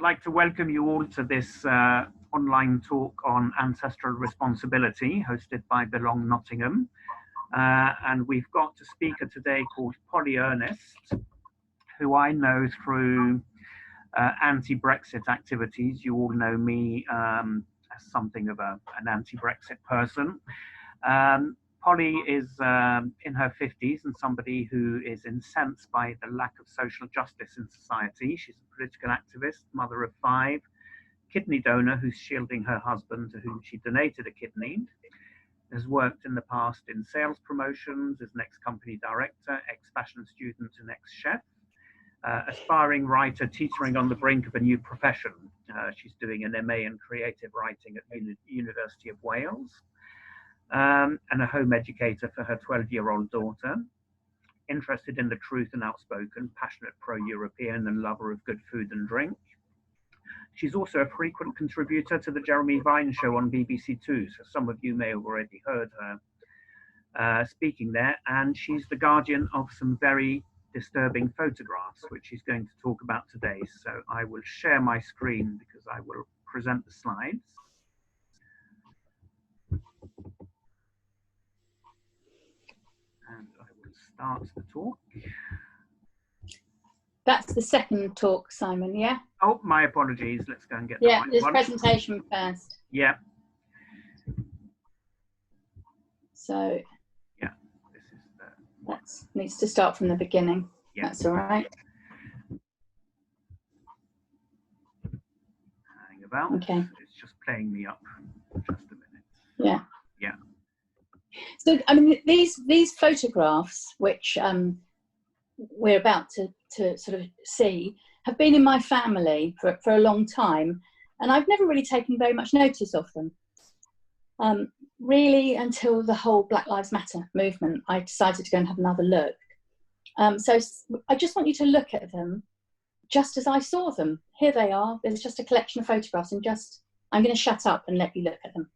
I'd like to welcome you all to this online talk on ancestral responsibility hosted by Belong Nottingham. And we've got a speaker today called Polly Ernest, who I know through anti-Brexit activities. You all know me as something of an anti-Brexit person. Polly is in her 50s and somebody who is incensed by the lack of social justice in society. She's a political activist, mother of 5, kidney donor who's shielding her husband, to whom she donated a kidney, has worked in the past in sales promotions, as an ex-company director, ex-fashion student and ex-chef, aspiring writer teetering on the brink of a new profession. She's doing an MA in creative writing at the University of Wales. And a home educator for her 12-year-old daughter, interested in the truth and outspoken, passionate pro-European and lover of good food and drink. She's also a frequent contributor to the Jeremy Vine show on BBC Two, so some of you may have already heard her speaking there, and she's the guardian of some very disturbing photographs, which she's going to talk about today. So I will share my screen because I will present the slides. And I will start the talk. That's the second talk, Simon, yeah? Oh, my apologies. Let's go and get the right one. Yeah, this presentation first. Yeah. So, yeah, this is that needs to start from the beginning. Yeah. That's all right. Hang about. Okay. It's just playing me up. Just a minute. Yeah. Yeah. So, I mean, these photographs, which we're about to sort of see, have been in my family for a long time, and I've never really taken very much notice of them. Really, until the whole Black Lives Matter movement, I decided to go and have another look. So I just want you to look at them just as I saw them. Here they are. There's just a collection of photographs, and I'm going to shut up and let you look at them.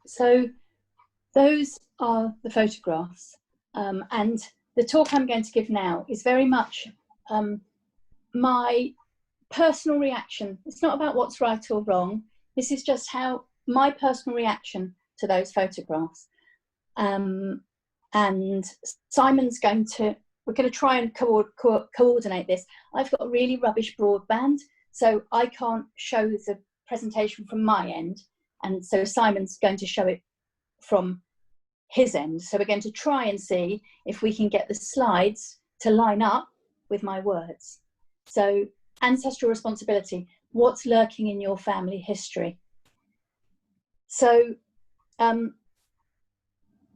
So those are the photographs, and the talk I'm going to give now is very much my personal reaction. It's not about what's right or wrong. This is just how my personal reaction to those photographs. And Simon's we're going to try and coordinate this. I've got a really rubbish broadband, so I can't show the presentation from my end. And so Simon's going to show it from his end. So we're going to try and see if we can get the slides to line up with my words. So, ancestral responsibility, what's lurking in your family history? So,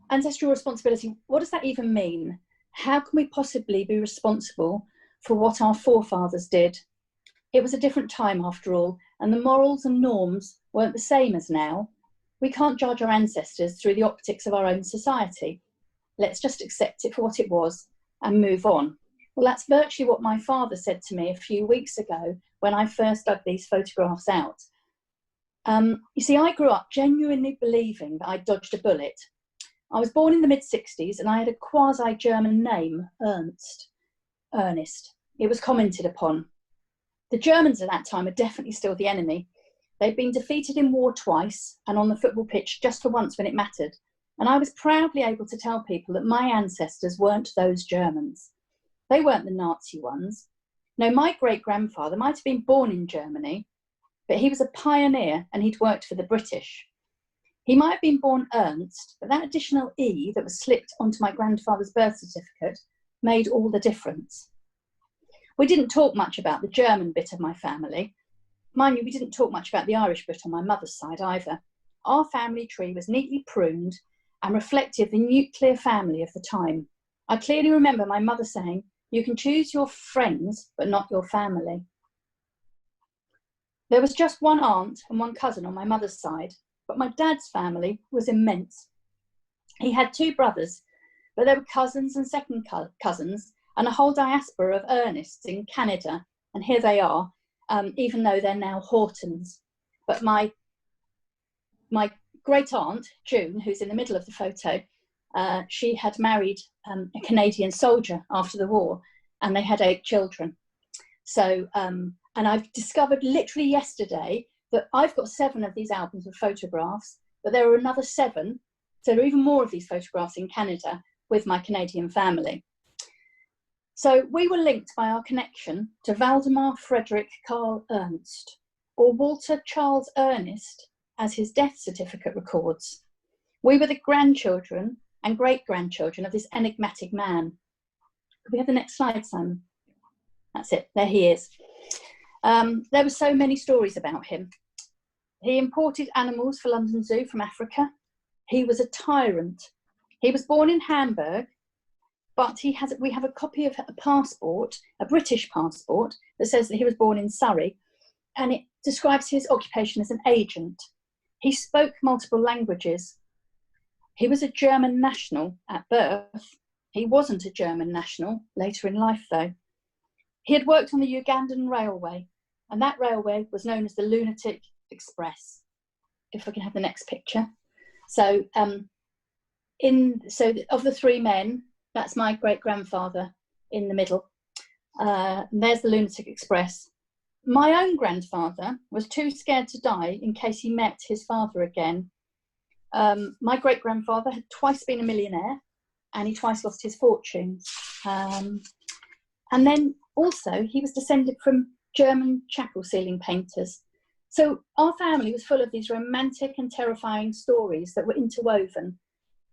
ancestral responsibility, what does that even mean? How can we possibly be responsible for what our forefathers did? It was a different time after all, and the morals and norms weren't the same as now. We can't judge our ancestors through the optics of our own society. Let's just accept it for what it was and move on. Well, that's virtually what my father said to me a few weeks ago when I first dug these photographs out. You see, I grew up genuinely believing that I dodged a bullet. I was born in the mid-60s and I had a quasi-German name, Ernest. It was commented upon. The Germans at that time are definitely still the enemy. They'd been defeated in war twice and on the football pitch just for once when it mattered. And I was proudly able to tell people that my ancestors weren't those Germans. They weren't the Nazi ones. No, my great-grandfather might have been born in Germany, but he was a pioneer and he'd worked for the British. He might have been born Ernst, but that additional E that was slipped onto my grandfather's birth certificate made all the difference. We didn't talk much about the German bit of my family. Mind you, we didn't talk much about the Irish bit on my mother's side either. Our family tree was neatly pruned and reflected the nuclear family of the time. I clearly remember my mother saying, "You can choose your friends, but not your family." There was just one aunt and one cousin on my mother's side, but my dad's family was immense. He had 2 brothers, but there were cousins and second cousins and a whole diaspora of Ernests in Canada, and here they are, even though they're now Hortons. But my great aunt, June, who's in the middle of the photo, she had married a Canadian soldier after the war, and they had 8 children. So, and I've discovered literally yesterday that I've got 7 of these albums of photographs, but there are another 7, so there are even more of these photographs in Canada with my Canadian family. So we were linked by our connection to Valdemar Frederick Carl Ernst, or Walter Charles Ernest, as his death certificate records. We were the grandchildren and great-grandchildren of this enigmatic man. Could we have the next slide, Simon? That's it, there he is. There were so many stories about him. He imported animals for London Zoo from Africa. He was a tyrant. He was born in Hamburg, but we have a copy of a passport, a British passport, that says that he was born in Surrey, and it describes his occupation as an agent. He spoke multiple languages. He was a German national at birth. He wasn't a German national later in life, though. He had worked on the Ugandan Railway, and that railway was known as the Lunatic Express. If we can have the next picture. So, of the 3 men, that's my great-grandfather in the middle. There's the Lunatic Express. My own grandfather was too scared to die in case he met his father again. My great-grandfather had twice been a millionaire, and he twice lost his fortune. And then also he was descended from German chapel ceiling painters. So our family was full of these romantic and terrifying stories that were interwoven.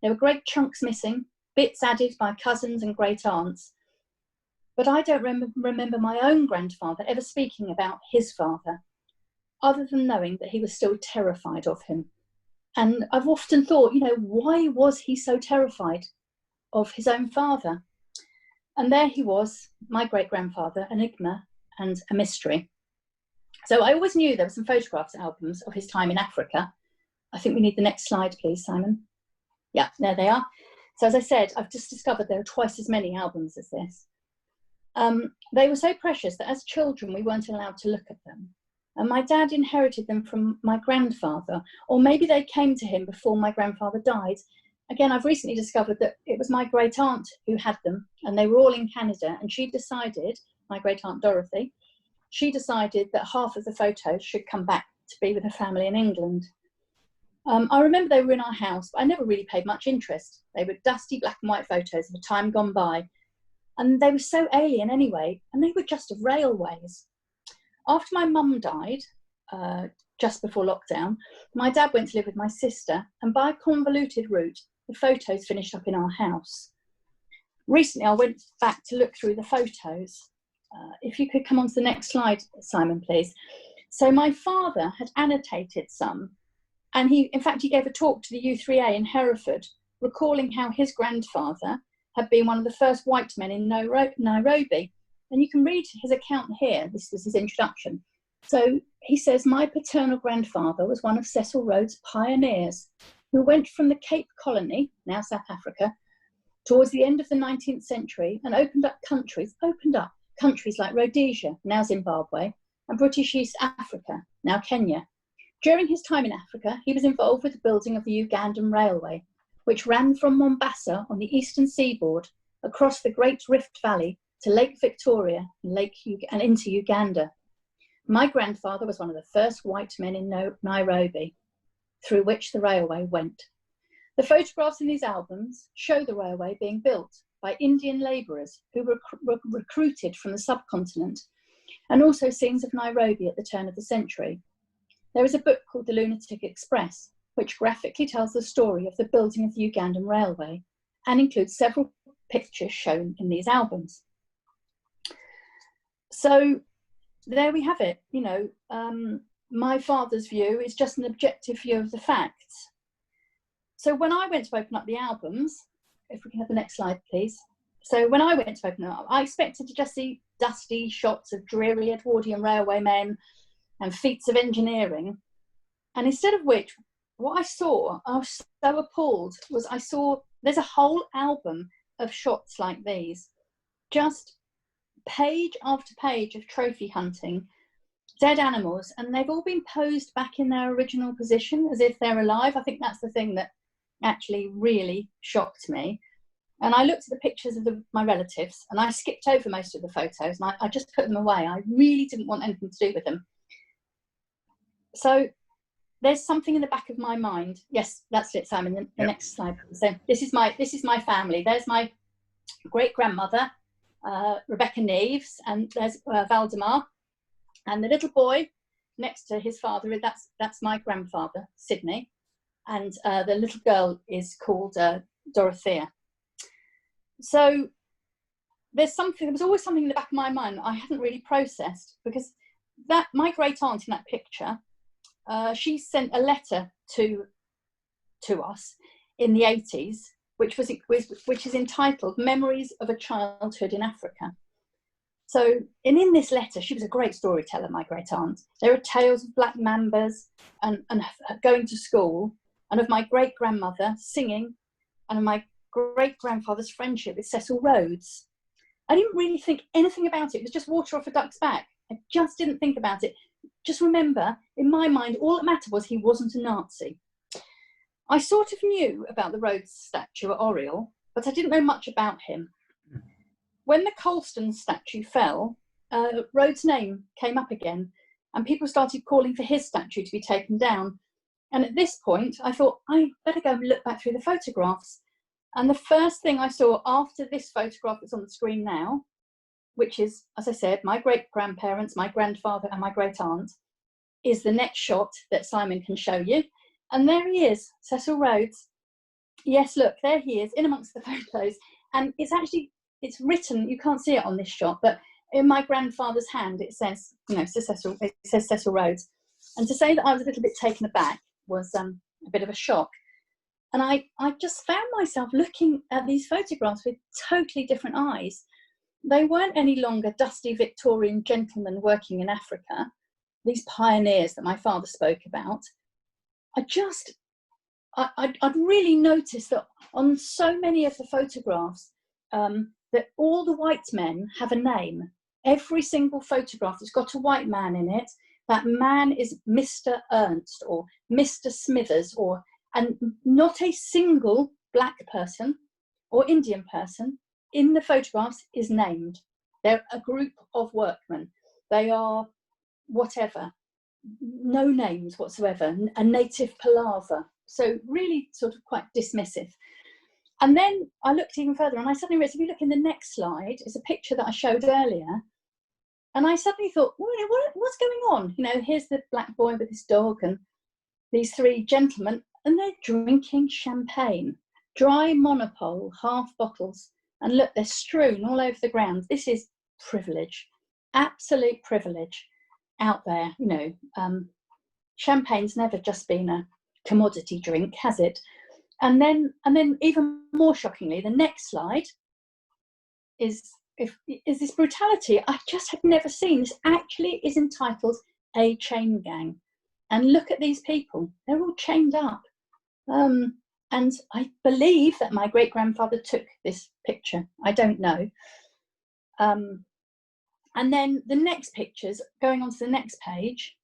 There were great chunks missing, bits added by cousins and great aunts. But I don't remember my own grandfather ever speaking about his father, other than knowing that he was still terrified of him. And I've often thought, why was he so terrified of his own father? And there he was, my great-grandfather, enigma and a mystery. So I always knew there were some photographs albums of his time in Africa. I think we need the next slide, please, Simon. Yeah, there they are. So as I said, I've just discovered there are twice as many albums as this. They were so precious that as children, we weren't allowed to look at them. And my dad inherited them from my grandfather, or maybe they came to him before my grandfather died. Again, I've recently discovered that it was my great aunt who had them, and they were all in Canada, and she decided, my great aunt Dorothy, she decided that half of the photos should come back to be with her family in England. I remember they were in our house, but I never really paid much interest. They were dusty black and white photos of a time gone by, and they were so alien anyway, and they were just of railways. After my mum died, just before lockdown, my dad went to live with my sister, and by a convoluted route, the photos finished up in our house. Recently, I went back to look through the photos. If you could come on to the next slide, Simon, please. So my father had annotated some, and he gave a talk to the U3A in Hereford, recalling how his grandfather had been one of the first white men in Nairobi. And you can read his account here. This was his introduction. So he says, my paternal grandfather was one of Cecil Rhodes' pioneers who went from the Cape Colony, now South Africa, towards the end of the 19th century and opened up countries like Rhodesia, now Zimbabwe, and British East Africa, now Kenya. During his time in Africa, he was involved with the building of the Ugandan Railway, which ran from Mombasa on the eastern seaboard across the Great Rift Valley to Lake Victoria and into Uganda. My grandfather was one of the first white men in Nairobi, through which the railway went. The photographs in these albums show the railway being built by Indian labourers who were recruited from the subcontinent, and also scenes of Nairobi at the turn of the century. There is a book called The Lunatic Express, which graphically tells the story of the building of the Ugandan Railway and includes several pictures shown in these albums. So there we have it. You know, my father's view is just an objective view of the facts. So when I went to open up the albums, if we can have the next slide, please. So when I went to open them up, I expected to just see dusty shots of dreary Edwardian railwaymen and feats of engineering. And instead of which, what I saw, I was so appalled, was I saw there's a whole album of shots like these, just page after page of trophy hunting, dead animals, and they've all been posed back in their original position as if they're alive. I think that's the thing that actually really shocked me. And I looked at the pictures of my relatives, and I skipped over most of the photos, and I just put them away. I really didn't want anything to do with them. So there's something in the back of my mind. Yes, that's it, Simon. The next slide. So this is my family. There's my great grandmother, Rebecca Neves, and there's Valdemar, and the little boy next to his father. That's my grandfather, Sydney, and the little girl is called Dorothea. So there was always something in the back of my mind I hadn't really processed, because that my great aunt in that picture, she sent a letter to us in the 80s, which is entitled "Memories of a Childhood in Africa." So, in this letter, she was a great storyteller, my great aunt. There are tales of black mambas and going to school, and of my great grandmother singing, and of my great grandfather's friendship with Cecil Rhodes. I didn't really think anything about it. It was just water off a duck's back. I just didn't think about it. Just remember, in my mind, all that mattered was he wasn't a Nazi. I sort of knew about the Rhodes statue at Oriel, but I didn't know much about him. When the Colston statue fell, Rhodes' name came up again, and people started calling for his statue to be taken down. And at this point, I thought, I better go and look back through the photographs. And the first thing I saw after this photograph that's on the screen now, which is, as I said, my great-grandparents, my grandfather and my great-aunt, is the next shot that Simon can show you. And there he is, Cecil Rhodes. Yes, look, there he is, in amongst the photos. And it's written, you can't see it on this shot, but in my grandfather's hand, it says, it says Cecil Rhodes. And to say that I was a little bit taken aback was a bit of a shock. And I just found myself looking at these photographs with totally different eyes. They weren't any longer dusty Victorian gentlemen working in Africa, these pioneers that my father spoke about. I'd really noticed that on so many of the photographs, that all the white men have a name. Every single photograph has got a white man in it. That man is Mr. Ernst or Mr. Smithers, and not a single black person or Indian person in the photographs is named. They're a group of workmen. They are whatever, no names whatsoever, a native palaver. So really sort of quite dismissive. And then I looked even further, and I suddenly realized, if you look in the next slide, it's a picture that I showed earlier. And I suddenly thought, what's going on? Here's the black boy with his dog and these three gentlemen, and they're drinking champagne, dry monopole, half bottles. And look, they're strewn all over the ground. This is privilege, absolute privilege out there. Champagne's never just been a commodity drink, has it? And then even more shockingly, the next slide, is this brutality I just have never seen. This actually is entitled A Chain Gang. And look at these people, they're all chained up. And I believe that my great-grandfather took this picture. I don't know. And then the next pictures, going on to the next page,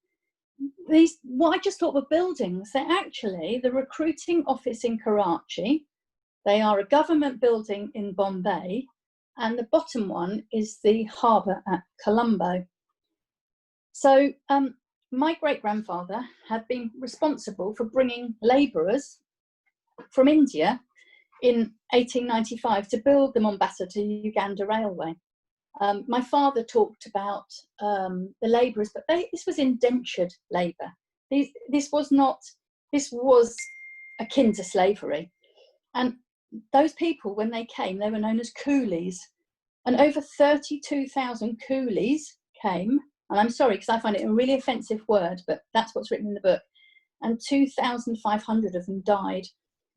these, what I just thought were buildings, they're actually the recruiting office in Karachi. They are a government building in Bombay. And the bottom one is the harbour at Colombo. So my great-grandfather had been responsible for bringing labourers from India in 1895 to build the Mombasa to Uganda railway. My father talked about the labourers, but this was indentured labour. This was akin to slavery. And those people, when they came, they were known as coolies. And over 32,000 coolies came, and I'm sorry because I find it a really offensive word, but that's what's written in the book, and 2,500 of them died.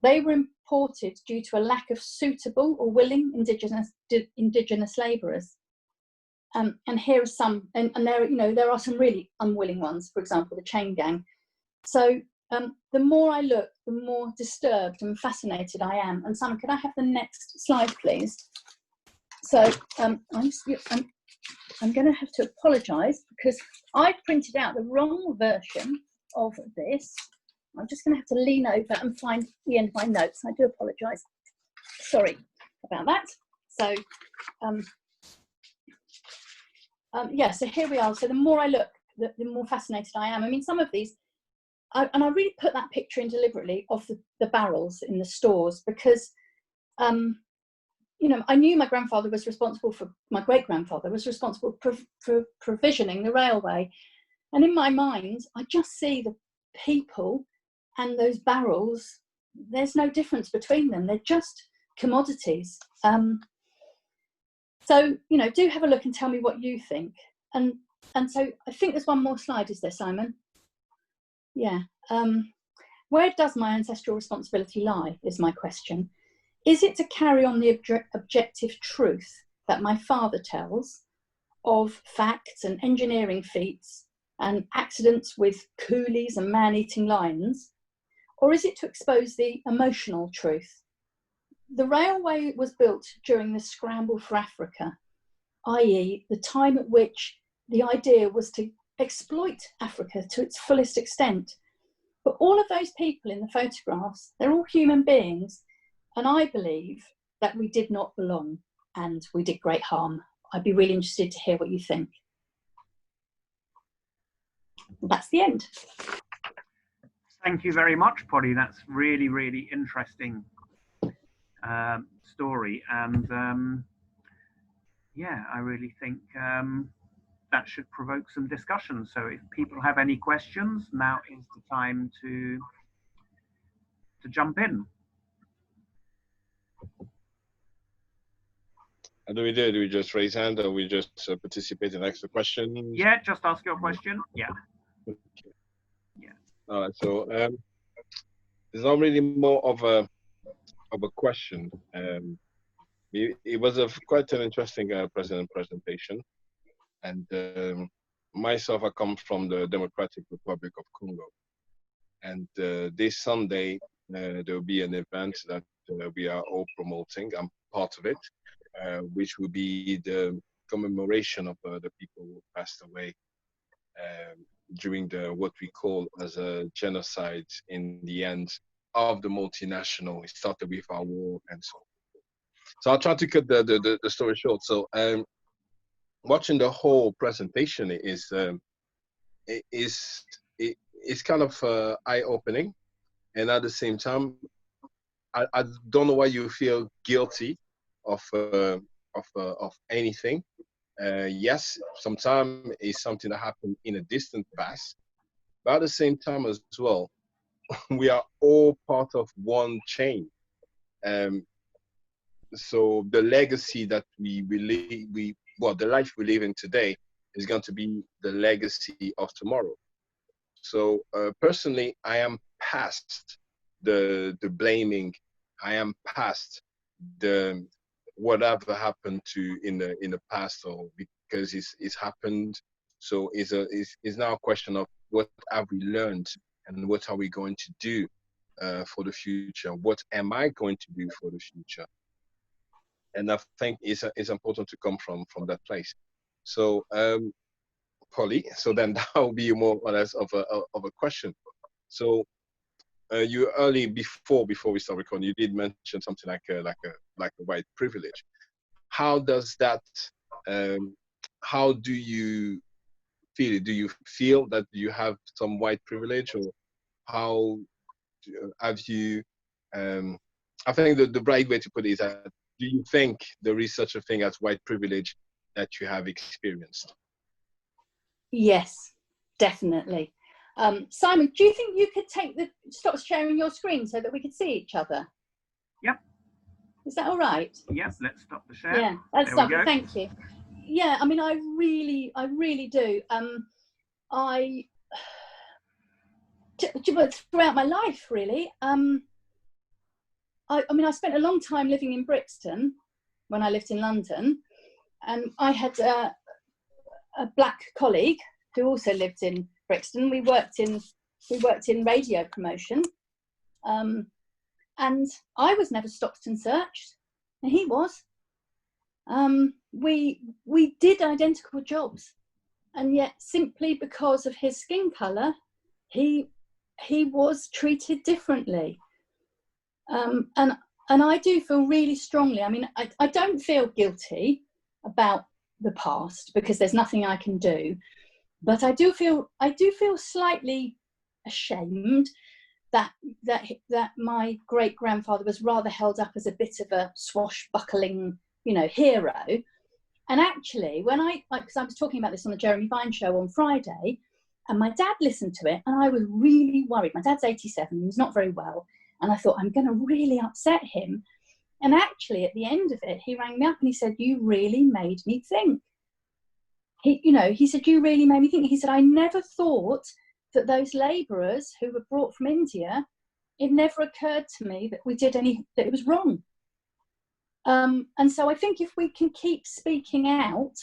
They were imported due to a lack of suitable or willing indigenous labourers. And here are some, and there are some really unwilling ones, for example, the chain gang. So the more I look, the more disturbed and fascinated I am. And Simon, could I have the next slide, please? So I'm going to have to apologise because I printed out the wrong version of this. I'm just going to have to lean over and find the end of my notes. I do apologise. Sorry about that. So, yeah, so here we are. So the more I look, the more fascinated I am. I mean, some of these, and I really put that picture in deliberately of the barrels in the stores because, I knew my grandfather was responsible for, my great-grandfather was responsible for provisioning the railway. And in my mind, I just see the people and those barrels. There's no difference between them. They're just commodities. So, do have a look and tell me what you think. And so I think there's one more slide, is there, Simon? Yeah. Where does my ancestral responsibility lie, is my question. Is it to carry on the objective truth that my father tells of facts and engineering feats and accidents with coolies and man-eating lions? Or is it to expose the emotional truth? The railway was built during the scramble for Africa, i.e. the time at which the idea was to exploit Africa to its fullest extent. But all of those people in the photographs, they're all human beings. And I believe that we did not belong and we did great harm. I'd be really interested to hear what you think. That's the end. Thank you very much, Polly. That's really, really interesting story. And yeah, I really think that should provoke some discussion. So if people have any questions, now is the time to jump in. How do we do? Do we just raise hand or we just participate and ask the question? Yeah, just ask your question. Yeah. Okay. Yeah. All right. So it's not really more of a question. It was quite an interesting presentation, and myself, I come from the Democratic Republic of Congo, and this Sunday there will be an event that we are all promoting. I'm part of it. Which will be the commemoration of the people who passed away during what we call as a genocide in the end of the multinational. It started with our war and so on. So I'll try to cut the story short. So watching the whole presentation is kind of eye-opening, and at the same time, I don't know why you feel guilty of anything. Yes, sometimes it's something that happened in a distant past, but at the same time as well, we are all part of one chain. So the legacy that the life we live in today is going to be the legacy of tomorrow. So personally, I am past the blaming. I am past the whatever happened to in the past, or because it's happened. So it's now a question of what have we learned and what are we going to do for the future? What am I going to do for the future? And I think it's important to come from that place. So Polly, so then that will be more or less of a question. So you early before we start recording, you did mention something like a white privilege. How does that? How do you feel it? Do you feel that you have some white privilege, or how have you? I think the right way to put it is that, do you think there is such a thing as white privilege that you have experienced? Yes, definitely. Simon, do you think you could stop sharing your screen so that we could see each other? Yep. Is that all right? Yes, let's stop the share. Yeah, that's there we lovely. go. Thank you. Yeah, I mean, I really do. Throughout my life, really. I mean, I spent a long time living in Brixton when I lived in London, and I had a black colleague who also lived in Brixton. We worked in radio promotion, and I was never stopped and searched, and he was. We did identical jobs, and yet simply because of his skin colour, he was treated differently. And I do feel really strongly. I mean, I don't feel guilty about the past because there's nothing I can do, but I do feel slightly ashamed that my great grandfather was rather held up as a bit of a swashbuckling, hero. And actually, because I was talking about this on the Jeremy Vine show on Friday, and my dad listened to it, and I was really worried. My dad's 87, he's not very well, and I thought, I'm going to really upset him. And actually, at the end of it, he rang me up and he said, "You really made me think." He said, "You really made me think." He said, "I never thought that those labourers who were brought from India, it never occurred to me that that it was wrong." And so I think if we can keep speaking out,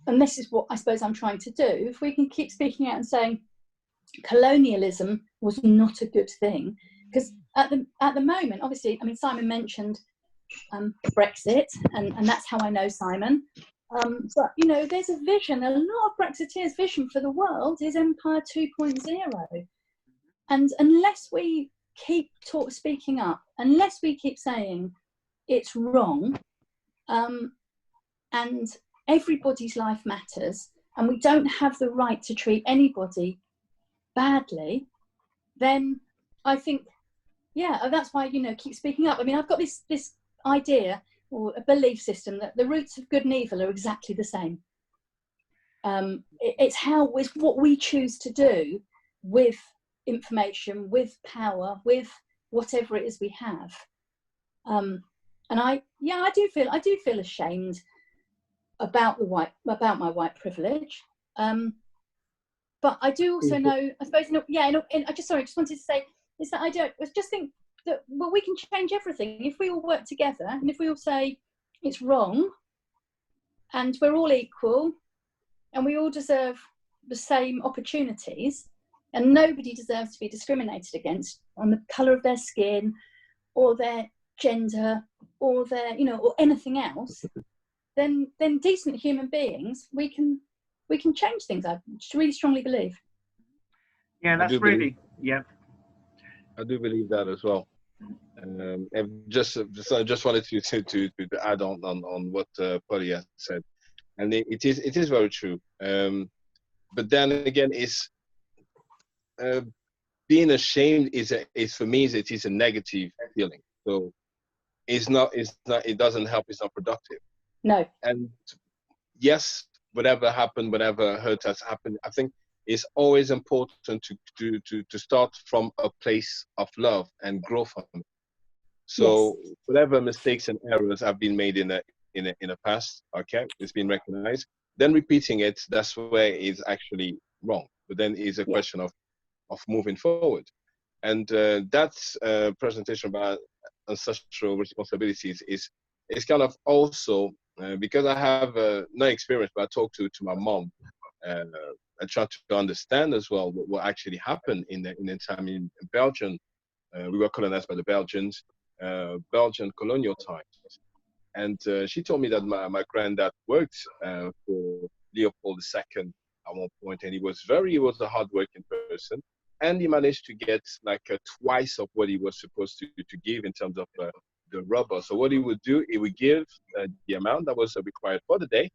and this is what I suppose I'm trying to do, if we can keep speaking out and saying colonialism was not a good thing, because at the moment, obviously, I mean, Simon mentioned Brexit, and that's how I know Simon. But there's a vision. A lot of Brexiteers' vision for the world is Empire 2.0, and unless we keep speaking up, unless we keep saying it's wrong, and everybody's life matters, and we don't have the right to treat anybody badly, then I think, that's why keep speaking up. I mean, I've got this idea or a belief system that the roots of good and evil are exactly the same. It's what we choose to do with information, with power, with whatever it is we have. And I do feel ashamed about my white privilege. But I do also know, I suppose, I just wanted to say is that I just think that, well, we can change everything if we all work together, and if we all say it's wrong, and we're all equal, and we all deserve the same opportunities, and nobody deserves to be discriminated against on the colour of their skin, or their gender, or their, or anything else, then decent human beings, we can change things. I really strongly believe. Yeah, that's really, yeah. I do believe that as well. And just wanted to add on what Polly has said, and it is very true. But then again, it's being ashamed is for me it is a negative feeling. So it doesn't help. It's not productive. No. And yes, whatever happened, whatever hurt has happened, I think it's always important to start from a place of love and grow from it. So yes, whatever mistakes and errors have been made in the past, okay, it's been recognized. Then repeating it, that's where it's actually wrong. But then it's a question of moving forward. And that's presentation about ancestral responsibilities is it's kind of also because I have no experience, but I talked to my mom. I tried to understand as well what actually happened in the time in Belgium. We were colonized by the Belgians, Belgian colonial times. And she told me that my granddad worked for Leopold II at one point, and he was a hardworking person, and he managed to get like twice of what he was supposed to give in terms of the rubber. So what he would do, he would give the amount that was required for the day,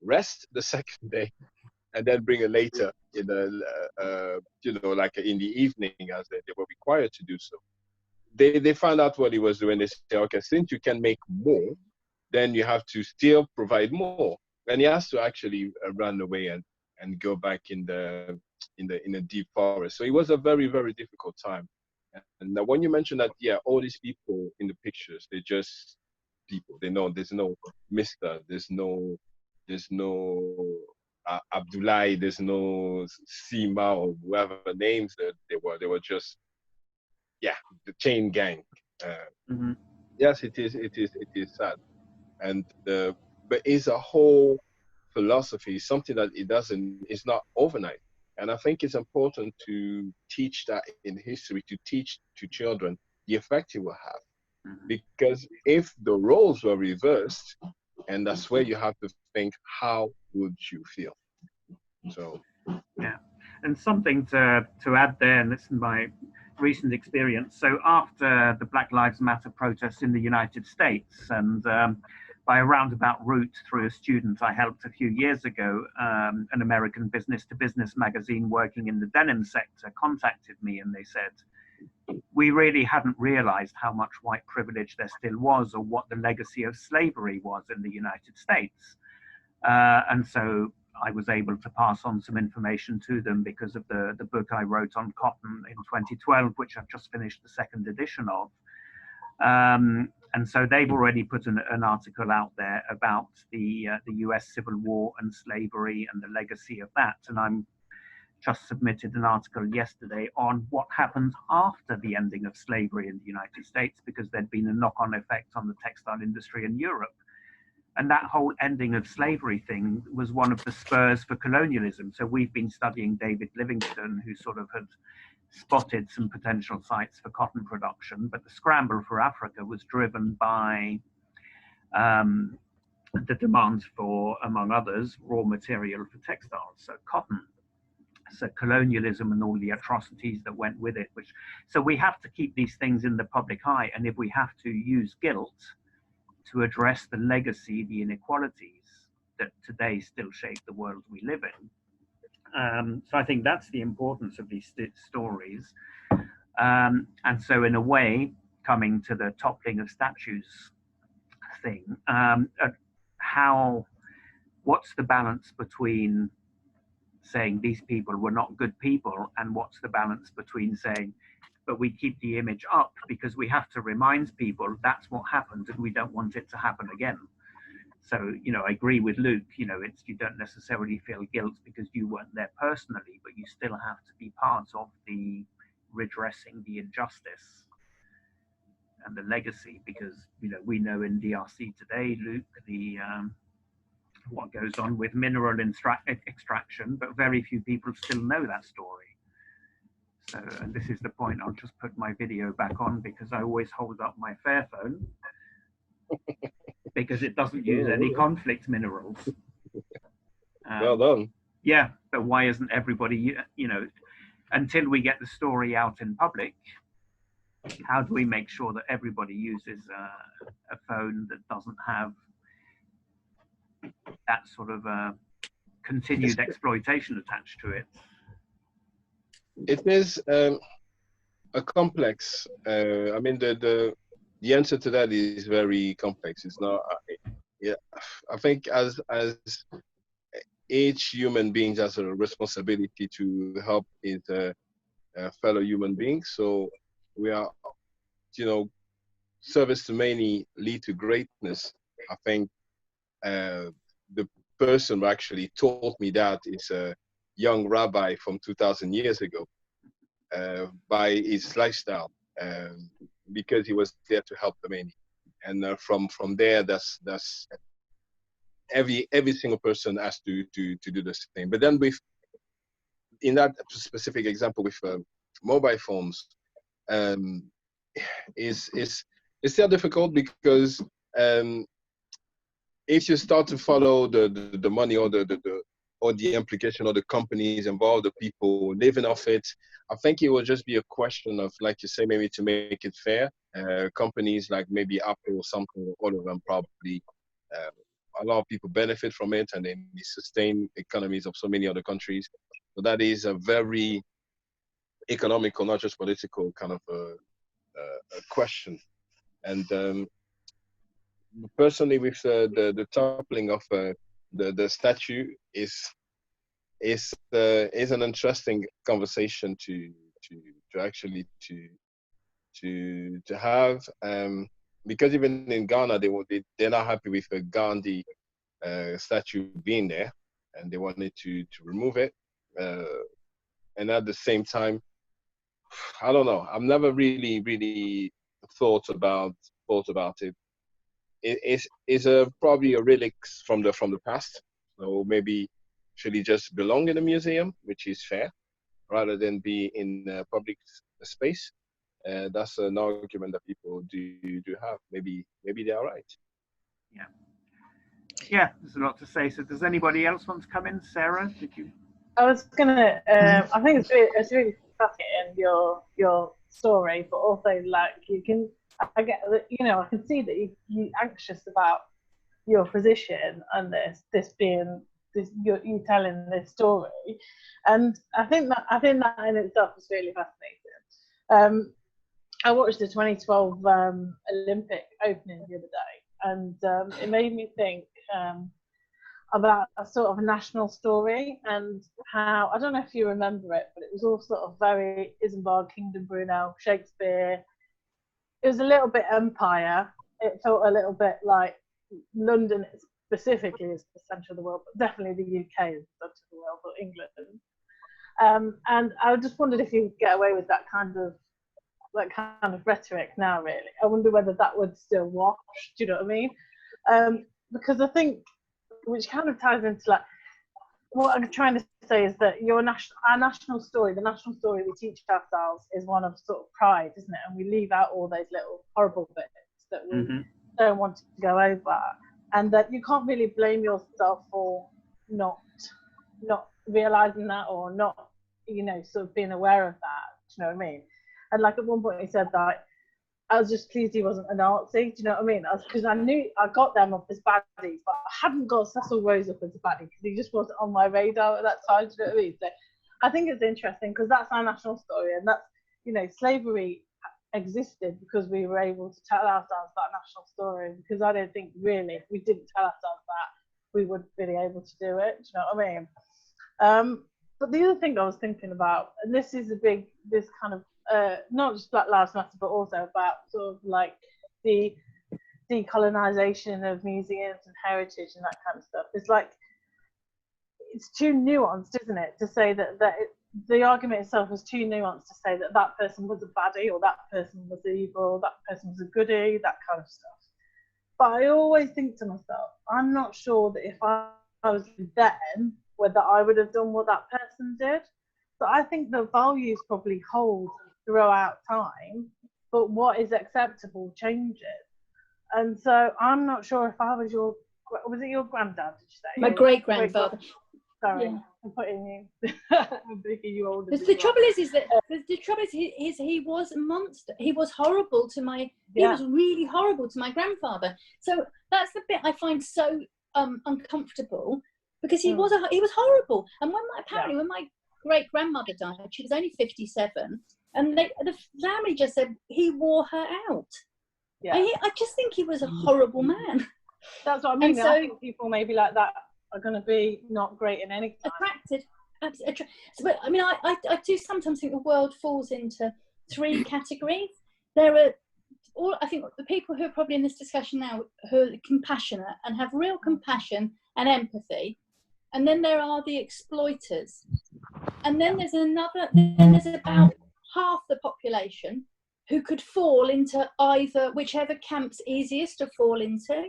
rest the second day, and then bring it later in the like in the evening as they were required to do so. They found out what he was doing. They said, okay, since you can make more, then you have to still provide more. And he has to actually run away and go back in the deep forest. So it was a very, very difficult time. And when you mentioned that, yeah, all these people in the pictures, they're just people. They know there's no Mr. There's no Abdullah, there's no Sima or whoever names that they were. They were just, yeah, the chain gang. Yes, it is sad. And but it's a whole philosophy, something that it's not overnight. And I think it's important to teach that in history, to teach to children the effect it will have. Because if the roles were reversed, and that's where you have to think, how would you feel? So yeah, and something to add there, and this is my recent experience. So after the Black Lives Matter protests in the United States, and by a roundabout route through a student I helped a few years ago, an American business-to-business magazine working in the denim sector contacted me, and they said, we really hadn't realized how much white privilege there still was, or what the legacy of slavery was in the United States. And so I was able to pass on some information to them because of the book I wrote on cotton in 2012, which I've just finished the second edition of. And so they've already put an article out there about the US Civil War and slavery and the legacy of that. And I'm just submitted an article yesterday on what happened after the ending of slavery in the United States, because there'd been a knock-on effect on the textile industry in Europe. And that whole ending of slavery thing was one of the spurs for colonialism. So we've been studying David Livingstone, who sort of had spotted some potential sites for cotton production, but the scramble for Africa was driven by the demand for, among others, raw material for textiles, so cotton. So colonialism and all the atrocities that went with it. So we have to keep these things in the public eye, and if we have to use guilt to address the legacy, the inequalities that today still shape the world we live in. So I think that's the importance of these stories. And so in a way, coming to the toppling of statues thing, what's the balance between saying these people were not good people, and what's the balance between saying, but we keep the image up because we have to remind people that's what happened and we don't want it to happen again. So, I agree with Luke, you don't necessarily feel guilt because you weren't there personally, but you still have to be part of the redressing the injustice and the legacy, because, we know in DRC today, Luke, what goes on with mineral extraction, but very few people still know that story. So, and this is the point, I'll just put my video back on because I always hold up my Fairphone because it doesn't use any conflict minerals. Well done. Yeah, but why isn't everybody, until we get the story out in public, how do we make sure that everybody uses a phone that doesn't have that sort of continued exploitation attached to it? It is a complex. I mean, the answer to that is very complex. It's not. Yeah, I think as each human being has a responsibility to help his fellow human beings. So we are, service to many lead to greatness. I think the person who actually taught me that is a young rabbi from 2,000 years ago, by his lifestyle, because he was there to help the many. and from there, that's every single person has to do the same. But then in that specific example with mobile phones, is it's still difficult because if you start to follow the money or the implication or the companies involved, the people living off it, I think it will just be a question of, like you say, maybe to make it fair. Companies like maybe Apple or something, all of them probably, a lot of people benefit from it, and they sustain economies of so many other countries. So that is a very economical, not just political, kind of a question. And personally, with the toppling of the statue is an interesting conversation to actually to have, because even in Ghana they're not happy with the Gandhi statue being there, and they wanted to remove it, and at the same time, I don't know, I've never really thought about it. It is probably a relic from the past, so maybe should it just belong in a museum, which is fair, rather than be in public space. That's an argument that people do have. Maybe they are right. Yeah, there's a lot to say. So does anybody else want to come in? Sarah, did you? I was gonna. I think it's really fascinating your story, but also like you can. I get that, you know, I can see that you're anxious about your position and this being this you telling this story, and I think that in itself is really fascinating. I watched the 2012 Olympic opening the other day, and it made me think about a sort of a national story, and how, I don't know if you remember it, but it was all sort of very Isambard, Kingdom Brunel, Shakespeare. It was a little bit empire. It felt a little bit like London specifically is the centre of the world, but definitely the UK is the centre of the world, or England. And I just wondered if you could get away with that kind of rhetoric now, really. I wonder whether that would still wash, do you know what I mean? Because I think, which kind of ties into like, what I'm trying to say is that our national story, the national story we teach ourselves, is one of sort of pride, isn't it? And we leave out all those little horrible bits that we don't want to go over, and that you can't really blame yourself for not realizing that, or not, you know, sort of being aware of that. Do you know what I mean? And like at one point he said that I was just pleased he wasn't a Nazi. Do you know what I mean? Because I knew I got them off as baddies, but I hadn't got Cecil Rose up as a baddie because he just wasn't on my radar at that time. Do you know what I mean? So I think it's interesting because that's our national story, and that's, you know, slavery existed because we were able to tell ourselves that national story. Because I don't think really, if we didn't tell ourselves that, we wouldn't be able to do it. Do you know what I mean? But the other thing I was thinking about, and this is this kind of not just Black Lives Matter, but also about sort of like the decolonization of museums and heritage and that kind of stuff. It's like, it's too nuanced, isn't it, to say that the argument itself is too nuanced to say that person was a baddie, or that person was evil, or that person was a goodie, that kind of stuff. But I always think to myself, I'm not sure that if I was then, whether I would have done what that person did. So I think the values probably hold throughout time, but what is acceptable changes. And so I'm not sure if I was was it your granddad, did you say? My great-grandfather. Sorry, yeah. I'm putting you, I'm making you older. The trouble is that he was a monster. He was horrible to he was really horrible to my grandfather. So that's the bit I find so uncomfortable, because he was horrible. And when my great grandmother died, she was only 57, and the family just said he wore her out. Yeah, I just think he was a horrible man. That's what I mean. So, I think people maybe like that are going to be not great in any time. Attracted, absolutely. But I mean, I do sometimes think the world falls into three categories. There are I think the people who are probably in this discussion now, who are compassionate and have real compassion and empathy, and then there are the exploiters, and then there's about half the population who could fall into either, whichever camp's easiest to fall into.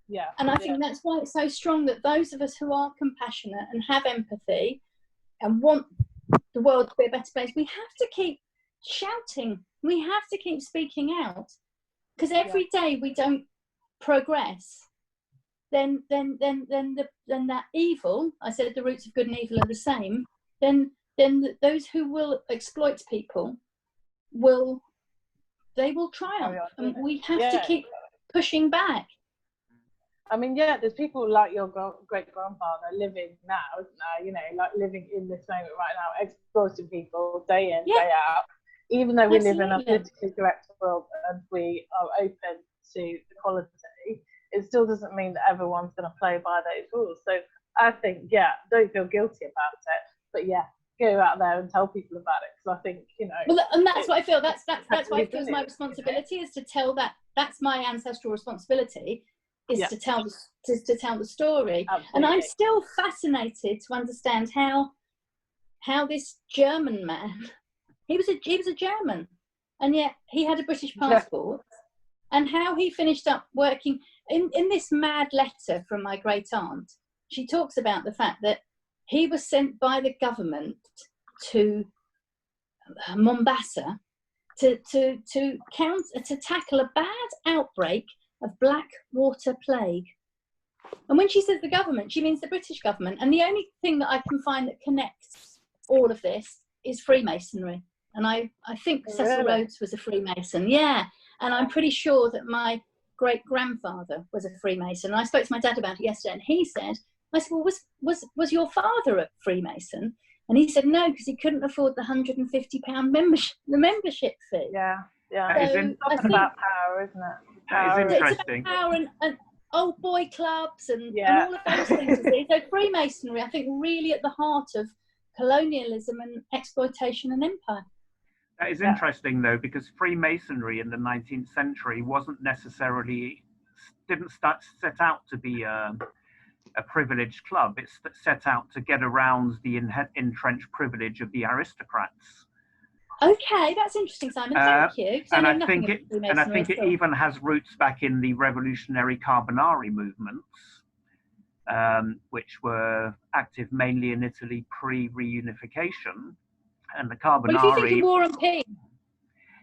Yeah. And I think that's why it's so strong that those of us who are compassionate and have empathy and want the world to be a better place, we have to keep shouting. We have to keep speaking out, because every day we don't progress, then that evil, I said the roots of good and evil are the same, then those who will exploit people will triumph, and we have to keep pushing back. I mean, there's people like your great-grandfather living now, isn't there? You know, like living in this moment right now, exploiting people day in, day out. Even though we live in a politically correct world and we are open to equality, it still doesn't mean that everyone's going to play by those rules. So I think, don't feel guilty about it, but go out there and tell people about it, because I think, you know. Well, and that's what I feel. That's why I feel my responsibility is to tell that. That's my ancestral responsibility. Is to tell the story. Absolutely. And I'm still fascinated to understand how this German man, he was a German, and yet he had a British passport, and how he finished up working in this mad letter from my great aunt. She talks about the fact that he was sent by the government to Mombasa to tackle a bad outbreak of black water plague. And when she says the government, she means the British government. And the only thing that I can find that connects all of this is Freemasonry. And I think Cecil Rhodes was a Freemason, and I'm pretty sure that my great-grandfather was a Freemason. And I spoke to my dad about it yesterday, and he said, I said, well, was your father a Freemason? And he said no, because he couldn't afford the £150 membership fee. It's talking about power, isn't it? That is interesting. It's about power and old boy clubs and all of those things. So Freemasonry, I think, really at the heart of colonialism and exploitation and empire. That is interesting, though, because Freemasonry in the 19th century didn't set out to be a privileged club. It's set out to get around the entrenched privilege of the aristocrats. Okay, that's interesting, Simon. Thank you. And I think it even has roots back in the revolutionary Carbonari movements, which were active mainly in Italy pre-reunification. And the Carbonari. Well, if you think of War and Peace,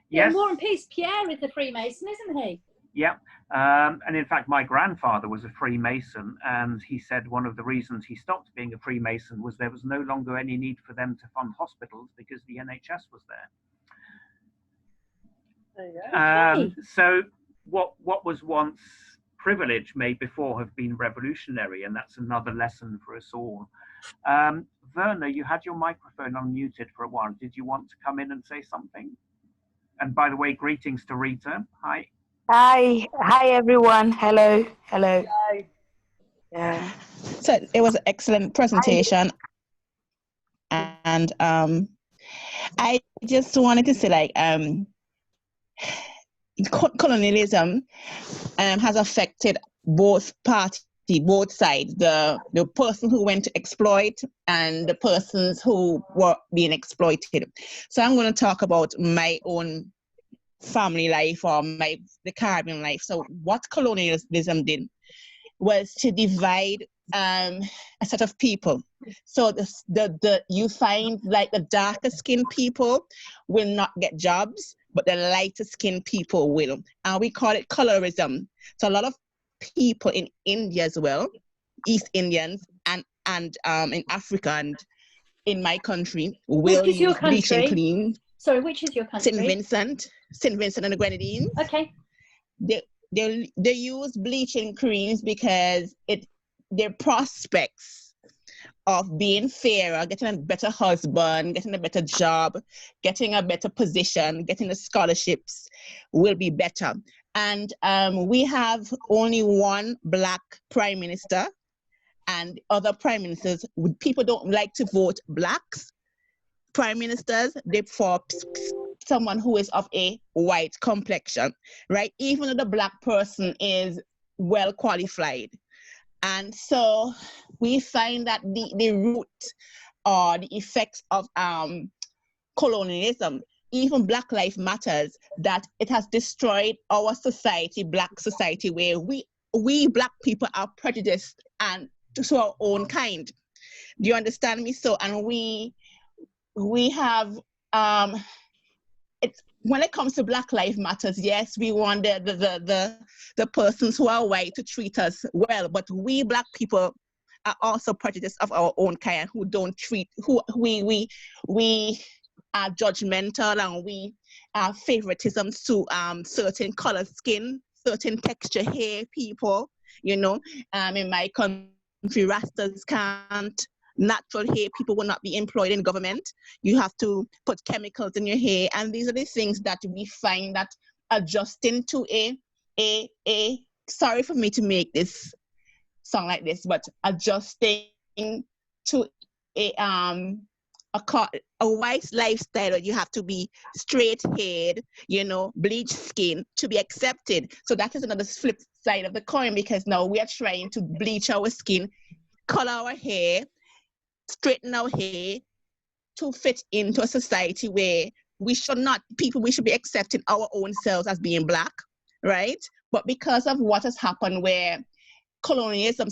yes, War and Peace, Pierre is a Freemason, isn't he? Yeah, and in fact, my grandfather was a Freemason, and he said one of the reasons he stopped being a Freemason was there was no longer any need for them to fund hospitals because the NHS was there. There you go. So what was once privilege may before have been revolutionary, and that's another lesson for us all. Werner, you had your microphone unmuted for a while. Did you want to come in and say something? And by the way, greetings to Rita. Hi. Hi everyone. Hello. Hi. Yeah. So it was an excellent presentation. And I just wanted to say, colonialism has affected both parties, both sides, the person who went to exploit and the persons who were being exploited. So I'm going to talk about my own family life or the Caribbean life. So what colonialism did was to divide a set of people. So you find like the darker skinned people will not get jobs, but the lighter skinned people will. And we call it colorism. So a lot of people in India as well, East Indians and in Africa and in my country will use bleaching cream. Sorry, which is your country? St. Vincent and the Grenadines. Okay. They use bleaching creams because their prospects of being fairer, getting a better husband, getting a better job, getting a better position, getting the scholarships will be better. And we have only one black prime minister, and other prime ministers, people don't like to vote blacks prime ministers, they for someone who is of a white complexion, right? Even though the black person is well qualified. And so we find that the root or the effects of colonialism even Black Lives Matters, that it has destroyed our society, Black society, where we Black people are prejudiced and to our own kind. Do you understand me? So, and we have it's when it comes to Black Lives Matters, yes, we want the persons who are white to treat us well, but we Black people are also prejudiced of our own kind, who don't treat, who we are judgmental, and we are favoritism to certain color skin, certain texture hair people, you know. In my country, Rastas can't, natural hair people will not be employed in government. You have to put chemicals in your hair, and these are the things that we find that adjusting to a sorry for me to make this sound like this, but adjusting to a white lifestyle, you have to be straight haired, you know, bleach skin to be accepted. So that is another flip side of the coin, because now we are trying to bleach our skin, color our hair, straighten our hair to fit into a society where we should be accepting our own selves as being Black, right? But because of what has happened, where colonialism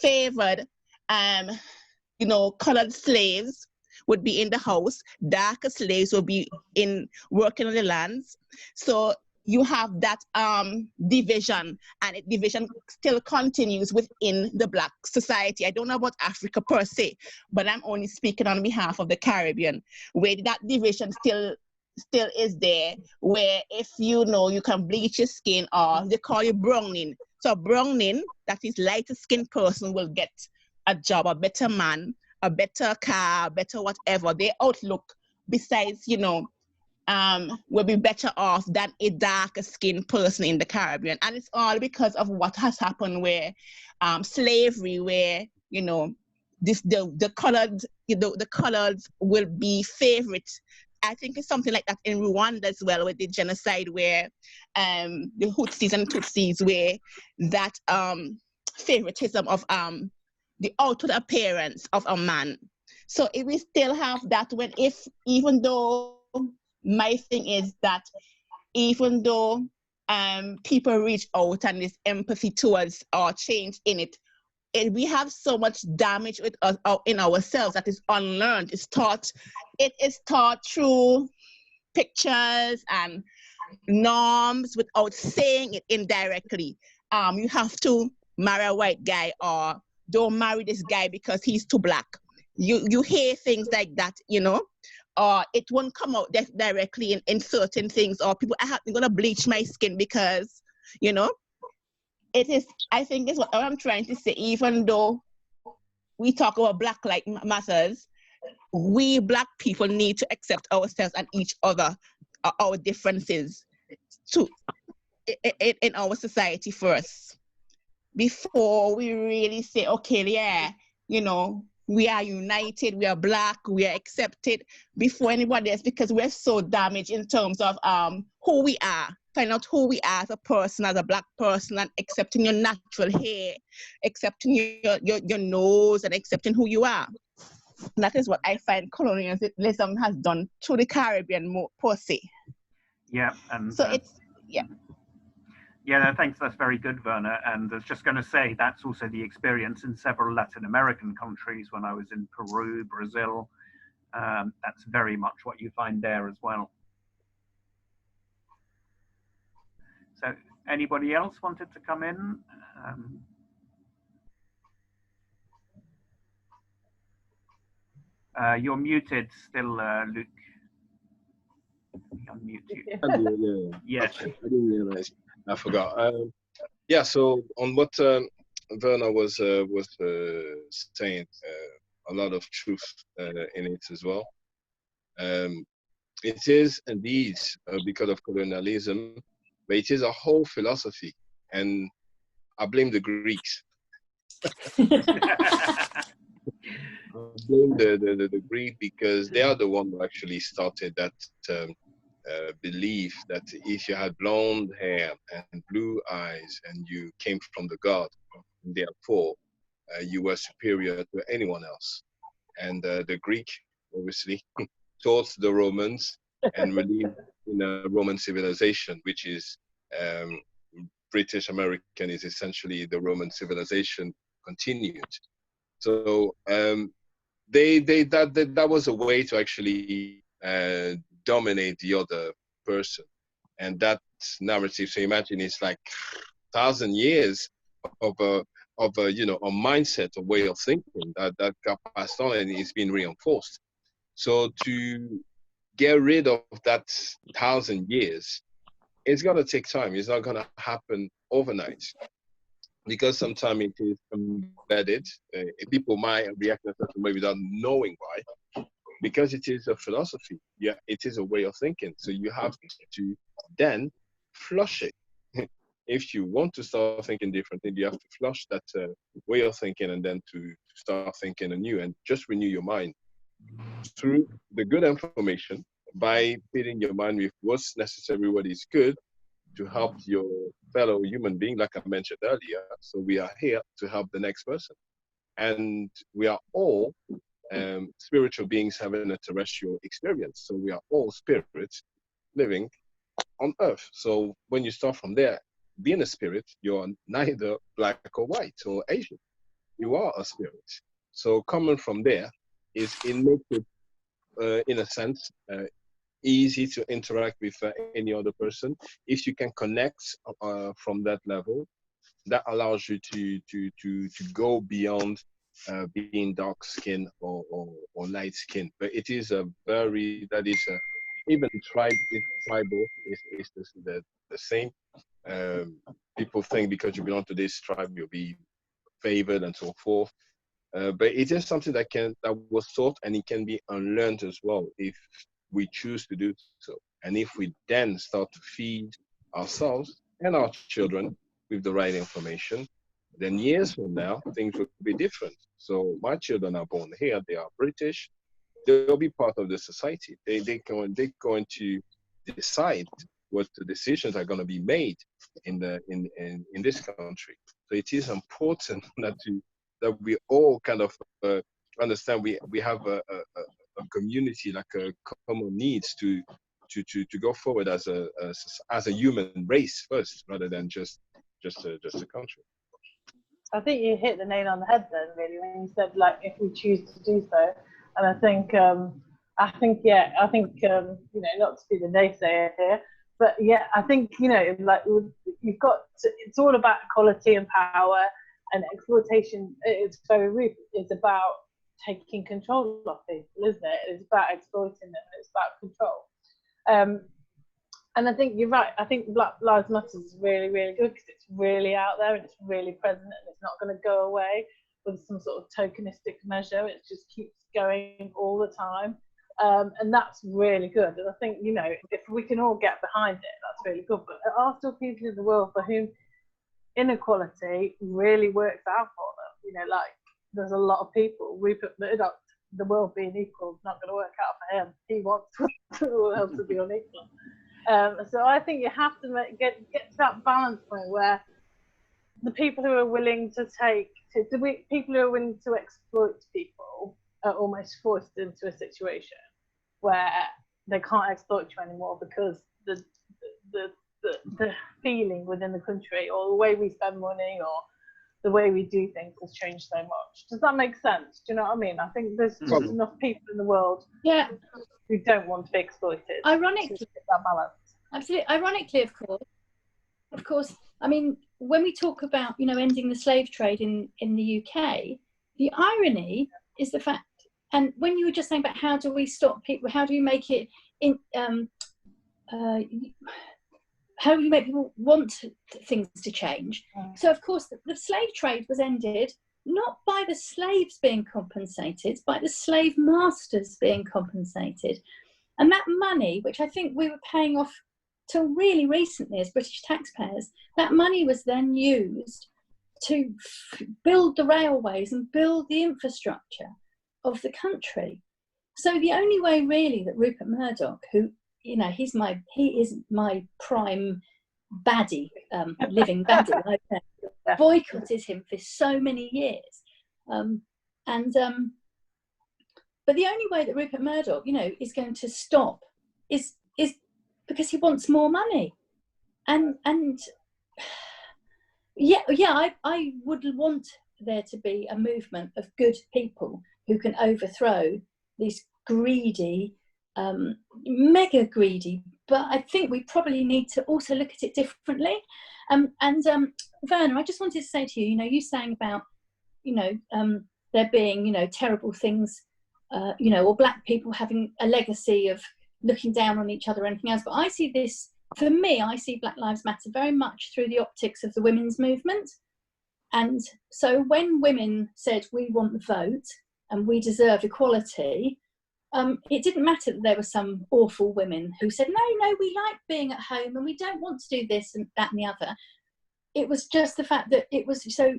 favored, you know, colored slaves would be in the house, darker slaves will be working on the lands. So you have that division, and division still continues within the Black society. I don't know about Africa per se, but I'm only speaking on behalf of the Caribbean, where that division still is there, where if you know you can bleach your skin, or they call you browning. So browning, that is lighter skinned person, will get a job, a better man, a better car, better whatever. Their outlook, besides, you know, will be better off than a darker skinned person in the Caribbean. And it's all because of what has happened, where slavery, where, you know, the colored will be favorite. I think it's something like that in Rwanda as well, with the genocide, where the Hutsis and Tutsis, where that favoritism of the outward appearance of a man. So if we still have that, even though my thing is that even though people reach out and there's empathy towards or change in it, we have so much damage with us in ourselves that is unlearned. It is taught through pictures and norms without saying it indirectly. You have to marry a white guy, or don't marry this guy because he's too Black. You hear things like that, you know, or it won't come out directly in certain things, or people, I'm gonna bleach my skin because, you know, it is, I think is what I'm trying to say. Even though we talk about Black Lives Matters, we Black people need to accept ourselves and each other, our differences in our society first, before we really say, okay, yeah, you know, we are united, we are Black, we are accepted before anybody else, because we're so damaged in terms of who we are. Find out who we are as a person, as a Black person, and accepting your natural hair, accepting your nose, and accepting who you are. That is what I find colonialism has done to the Caribbean more per se. Yeah, and so it's yeah, no, thanks. That's very good, Werner. And I was just going to say that's also the experience in several Latin American countries. When I was in Peru, Brazil, that's very much what you find there as well. So anybody else wanted to come in? You're muted still, Luke. Unmute you. Yeah. I didn't realize. I forgot. Yeah. So on what Werner was saying, a lot of truth in it as well. It is indeed because of colonialism, but it is a whole philosophy, and I blame the Greeks. I blame the Greek, because they are the one who actually started that belief that if you had blonde hair and blue eyes and you came from the god, therefore you were superior to anyone else. And the Greek obviously taught the Romans and we live in a Roman civilization, which is British American is essentially the Roman civilization continued. So that was a way to actually dominate the other person, and that narrative. So imagine it's like 1,000 years of a mindset, a way of thinking that got passed on and it's been reinforced. So to get rid of that 1,000 years, it's gonna take time. It's not gonna happen overnight, because sometimes it is embedded. People might react in a certain way without knowing why, because it is a philosophy. Yeah, it is a way of thinking. So you have to then flush it. If you want to start thinking differently, you have to flush that way of thinking, and then to start thinking anew and just renew your mind through the good information, by filling your mind with what's necessary, what is good, to help your fellow human being, like I mentioned earlier. So we are here to help the next person. And we are all spiritual beings having a terrestrial experience. So we are all spirits living on Earth. So when you start from there, being a spirit, you're neither black or white or Asian. You are a spirit. So coming from there it makes it, in a sense, easy to interact with any other person. If you can connect from that level, that allows you to go beyond being dark skin or light skin. But it is even tribal is the same. People think because you belong to this tribe, you'll be favored and so forth. But it is something that was taught, and it can be unlearned as well if we choose to do so. And if we then start to feed ourselves and our children with the right information, then years from now, things will be different. So my children are born here, they are British, they'll be part of the society. They're going to decide what the decisions are going to be made in this country. So it is important that we all kind of understand we have a community, like a common needs to go forward as a human race first, rather than just a country. I think you hit the nail on the head then, really, when you said, like, if we choose to do so. And I think not to be the naysayer here, but yeah, I think, like, you've got it's all about equality and power, and exploitation. It's very root. It's about taking control of people, isn't it? It's about exploiting them. It's about control. And I think you're right. I think Black Lives Matter is really, really good, because it's really out there and it's really present, and it's not going to go away with some sort of tokenistic measure. It just keeps going all the time. And that's really good. And I think, if we can all get behind it, that's really good. But there are still people in the world for whom inequality really works out for them. Like, there's a lot of people, Rupert Murdoch, the world being equal is not going to work out for him. He wants the world to be unequal. So I think you have to get to that balance point where the people who are willing to people who are willing to exploit people are almost forced into a situation where they can't exploit you anymore, because the feeling within the country, or the way we spend money, or the way we do things has changed so much. Does that make sense? Do you know what I mean? I think there's just enough people in the world who don't want to be exploited. Ironically, that balance. Absolutely. Ironically, of course, I mean, when we talk about, ending the slave trade in the UK, the irony is the fact, and when you were just saying about how do we stop people, how do you make it how do you make people want things to change? So, of course, the slave trade was ended not by the slaves being compensated, by the slave masters being compensated. And that money, which I think we were paying off till really recently as British taxpayers, that money was then used to build the railways and build the infrastructure of the country. So the only way really that Rupert Murdoch, who, he is my prime baddie, living baddie, I've boycotted him for so many years. But the only way that Rupert Murdoch, is going to stop is because he wants more money, and I would want there to be a movement of good people who can overthrow these greedy, mega greedy. But I think we probably need to also look at it differently. Werner, I just wanted to say to you, you saying about, there being, terrible things, or black people having a legacy of looking down on each other or anything else. But I see this, for me, I see Black Lives Matter very much through the optics of the women's movement. And so when women said we want the vote and we deserve equality, it didn't matter that there were some awful women who said, no, we like being at home and we don't want to do this and that and the other. It was just the fact that it was so,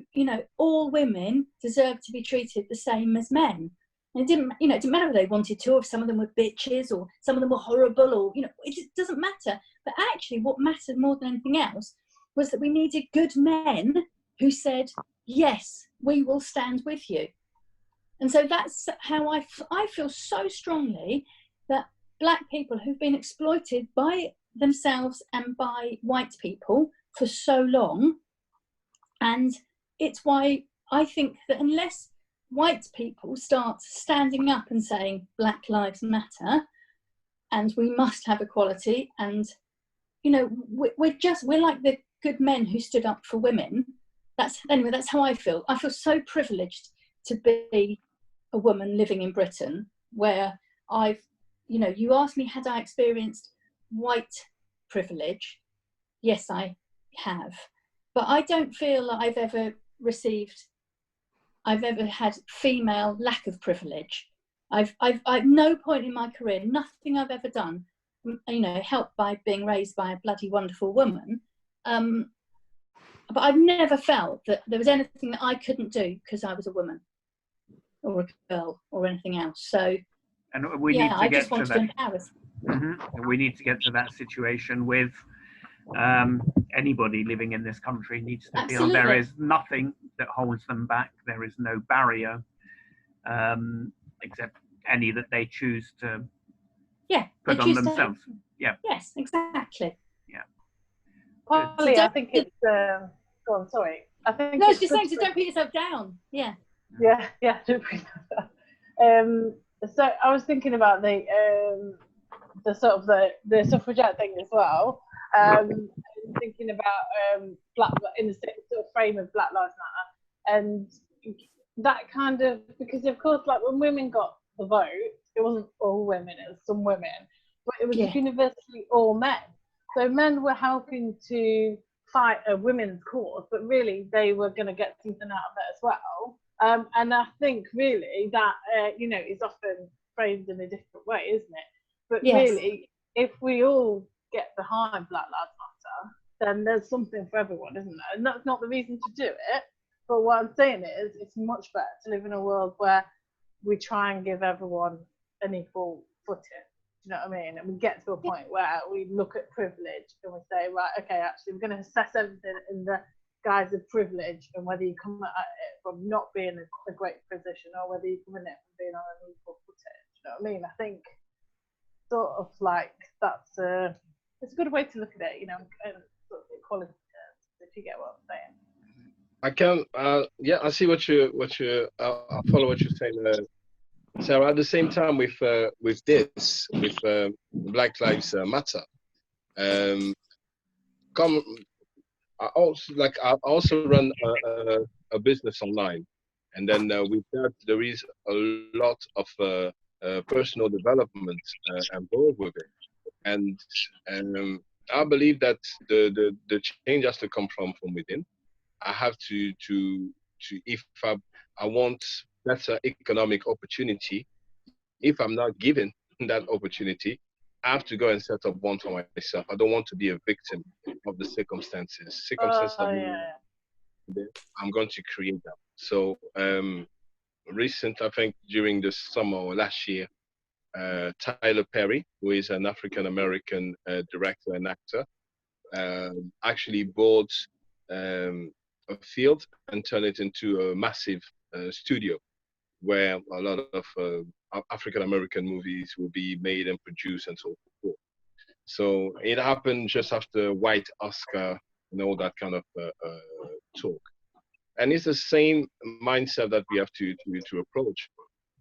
all women deserve to be treated the same as men. And it didn't matter if they wanted to, or if some of them were bitches, or some of them were horrible, or, it doesn't matter. But actually what mattered more than anything else was that we needed good men who said, yes, we will stand with you. And so that's how I feel so strongly that black people who've been exploited by themselves and by white people for so long, and it's why I think that unless white people start standing up and saying Black Lives Matter and we must have equality, and we're like the good men who stood up for women. That's how I feel. I feel so privileged to be a woman living in Britain, where I've, you asked me, had I experienced white privilege? Yes, I have. But I don't feel that I've ever had female lack of privilege. I've no point in my career, nothing I've ever done, helped by being raised by a bloody wonderful woman. But I've never felt that there was anything that I couldn't do because I was a woman or a girl or anything else. So, and we need to get to that. We need to get to that situation with anybody living in this country needs to feel there is nothing that holds them back. There is no barrier, except any that they choose to put on themselves. Yes, exactly. Polly, I think it's go on, sorry. I think no, it's just saying, so don't put yourself down. Yeah, don't put yourself down. So I was thinking about the sort of the suffragette thing as well. Thinking about black in the same sort of frame of Black Lives Matter, and that kind of, because of course, like when women got the vote, it wasn't all women, it was some women, but it was universally all men. So men were helping to fight a women's cause, but really they were going to get something out of it as well. And I think really that, is often framed in a different way, isn't it? But really, if we all get behind Black Lives Matter, then there's something for everyone, isn't there? And that's not the reason to do it. But what I'm saying is it's much better to live in a world where we try and give everyone an equal footing. You know what I mean? And we get to a point where we look at privilege and we say, right, okay, actually, we're going to assess everything in the guise of privilege, and whether you come at it from not being in a great position or whether you come in it from being on an equal footing. You know what I mean? I think sort of like it's a good way to look at it, and sort of equality terms, if you get what I'm saying. I can, I see I follow what you're saying, Sarah. At the same time, with Black Lives Matter, I also run a business online, and then with that there is a lot of personal development involved with it, and I believe that the change has to come from within. I have to if I want better economic opportunity, if I'm not given that opportunity, I have to go and set up one for myself. I don't want to be a victim of the circumstances. I'm going to create them. So I think during the summer or last year, Tyler Perry, who is an African-American director and actor, actually bought a field and turned it into a massive studio where a lot of African American movies will be made and produced and so forth. So it happened just after White Oscar and all that kind of talk. And it's the same mindset that we have to approach.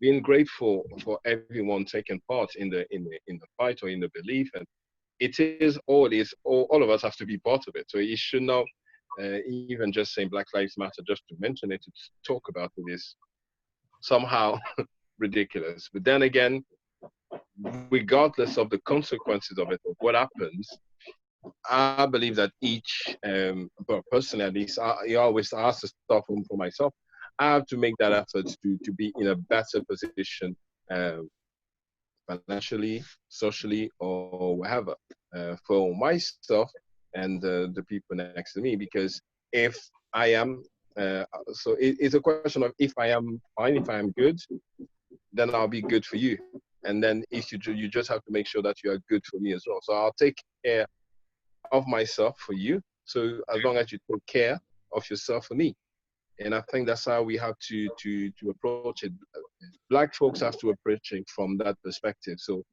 Being grateful for everyone taking part in the fight or in the belief, and all of us have to be part of it. So it should not even just saying Black Lives Matter just to mention it, to talk about it is somehow ridiculous. But then again, regardless of the consequences of it, of what happens, I believe that each, but personally at least, I always ask to start for myself. I have to make that effort to be in a better position, financially, socially, or whatever, for myself and the people next to me. Because if I am, so it's a question of if I am fine, if I am good, then I'll be good for you. And then if you just have to make sure that you are good for me as well. So I'll take care of myself for you. So as long as you take care of yourself for me. And I think that's how we have to approach it. Black folks have to approach it from that perspective. So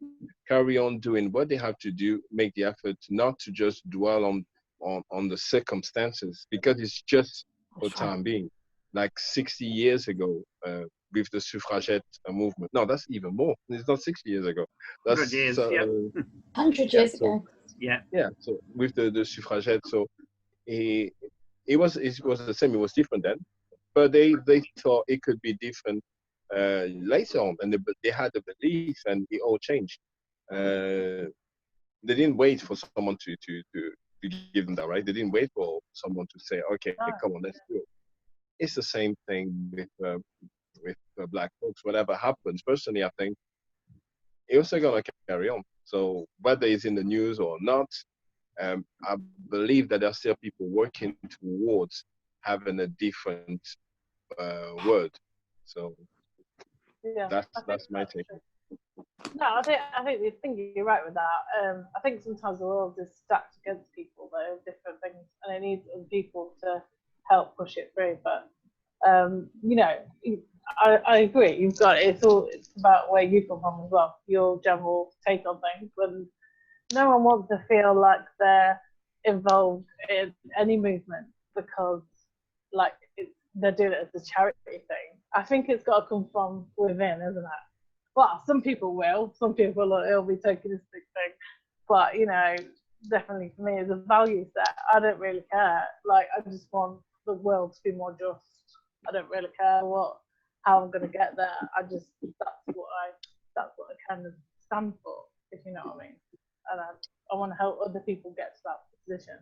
carry on doing what they have to do, make the effort not to just dwell on the circumstances, because it's just for time being. Like 60 years ago, with the suffragette movement. No, that's even more. It's not 60 years ago. That's 100 years, 100 years ago. Yeah. Yeah. So with the suffragette, so it was the same. It was different then, but they thought it could be different later on, and they had the belief, and it all changed. They didn't wait for someone to give them that, right? They didn't wait for someone to say, okay, come on, let's do it. It's the same thing with Black folks. Whatever happens, personally, I think it's also gonna carry on. So whether it's in the news or not, I believe that there are still people working towards having a different word. So Yeah, that's my take. No, I think you're right with that. I think sometimes the world is stacked against people, though, different things, and it needs other people to help push it through. But you know, I agree. You've got it. It's about where you come from as well. Your general take on things. When no one wants to feel like they're involved in any movement because, like, they're doing it as a charity thing. I think it's got to come from within, isn't it? Well, some people will. Some people it'll be tokenistic thing, but you know, definitely for me, as a value set, I don't really care. Like, I just want the world to be more just. I don't really care how I'm gonna get there. That's what I kind of stand for, if you know what I mean. And I want to help other people get to that position.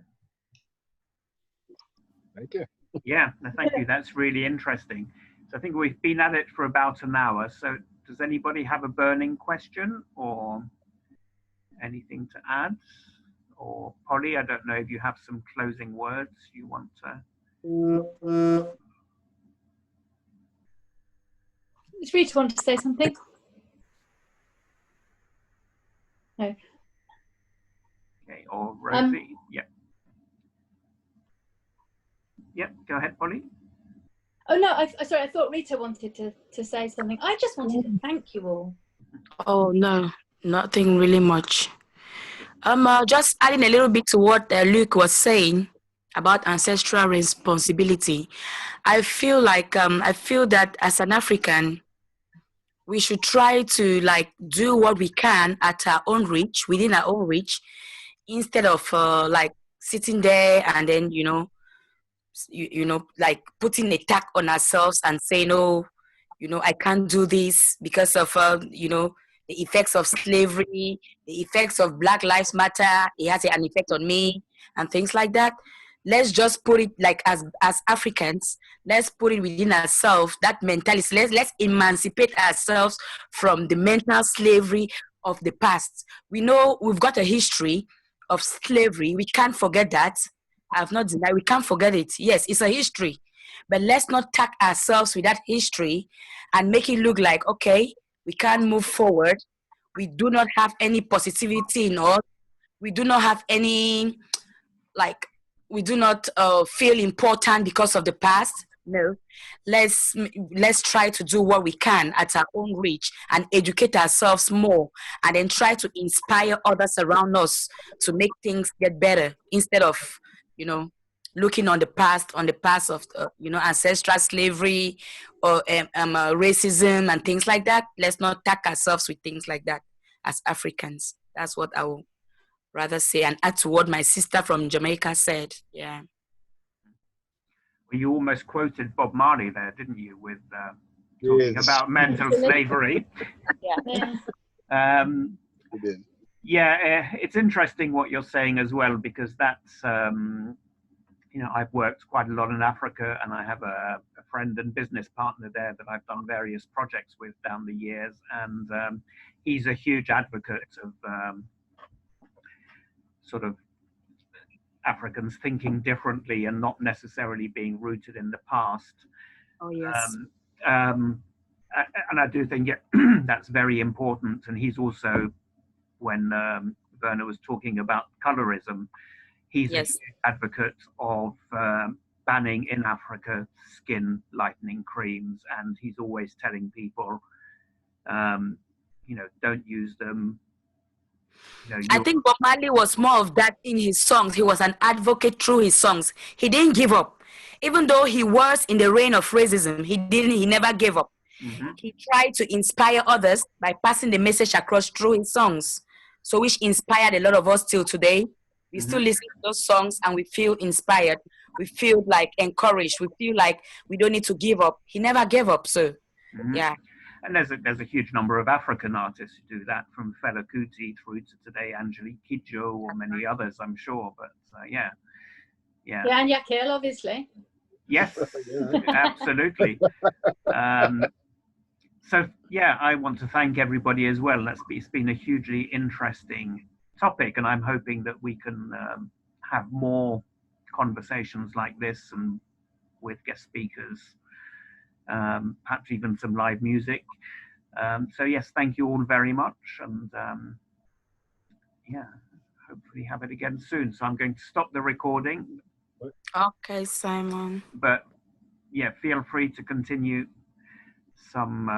Thank you. Yeah, no, thank you. That's really interesting. So I think we've been at it for about an hour. So does anybody have a burning question or anything to add? Or Polly, I don't know if you have some closing words you want to. Does Rita want to say something? No. Okay, or Rosie? Yep, go ahead, Polly. Oh no, sorry, I thought Rita wanted to say something. I just wanted to thank you all. Oh no, nothing really much. Just adding a little bit to what Luke was saying about ancestral responsibility. I feel that as an African, we should try to like do what we can at our own reach, within our own reach, instead of like sitting there and then like putting a tag on ourselves and saying, oh, I can't do this because of the effects of slavery, the effects of Black Lives Matter. It has an effect on me and things like that. Let's just put it like as Africans, let's put it within ourselves, that mentality. Let's emancipate ourselves from the mental slavery of the past. We know we've got a history of slavery. We can't forget that. I've not denied, we can't forget it. Yes, it's a history. But let's not tag ourselves with that history and make it look like, okay, we can't move forward. We do not have any positivity in us. We do not have any, we do not feel important because of the past. No, let's try to do what we can at our own reach and educate ourselves more, and then try to inspire others around us to make things get better instead of, you know, looking on the past of ancestral slavery or racism and things like that. Let's not attack ourselves with things like that as Africans. That's what I would rather say, and add to what my sister from Jamaica said. Yeah. You almost quoted Bob Marley there, didn't you, with talking about mental slavery? Yeah. It's interesting what you're saying as well, because that's, I've worked quite a lot in Africa, and I have a friend and business partner there that I've done various projects with down the years, and he's a huge advocate of sort of Africans thinking differently and not necessarily being rooted in the past. Oh, yes. And I do think that's very important. And he's also, when Werner was talking about colorism, he's a huge advocate of banning in Africa skin lightening creams. And he's always telling people, don't use them. I think Bob Marley was more of that in his songs. He was an advocate through his songs. He didn't give up. Even though he was in the reign of racism, he never gave up. Mm-hmm. He tried to inspire others by passing the message across through his songs. So which inspired a lot of us till today. We still listen to those songs and we feel inspired. We feel like encouraged. We feel like we don't need to give up. He never gave up. So yeah. And there's a huge number of African artists who do that, from Fela Kuti through to today Angelique Kidjo or many others, I'm sure. But yeah. And Yakil, obviously. Yes, absolutely. So yeah, I want to thank everybody as well. It's been a hugely interesting topic, and I'm hoping that we can have more conversations like this and with guest speakers. Perhaps even some live music. So yes, thank you all very much, and hopefully have it again soon. So I'm going to stop the recording. Okay, Simon. But yeah, feel free to continue some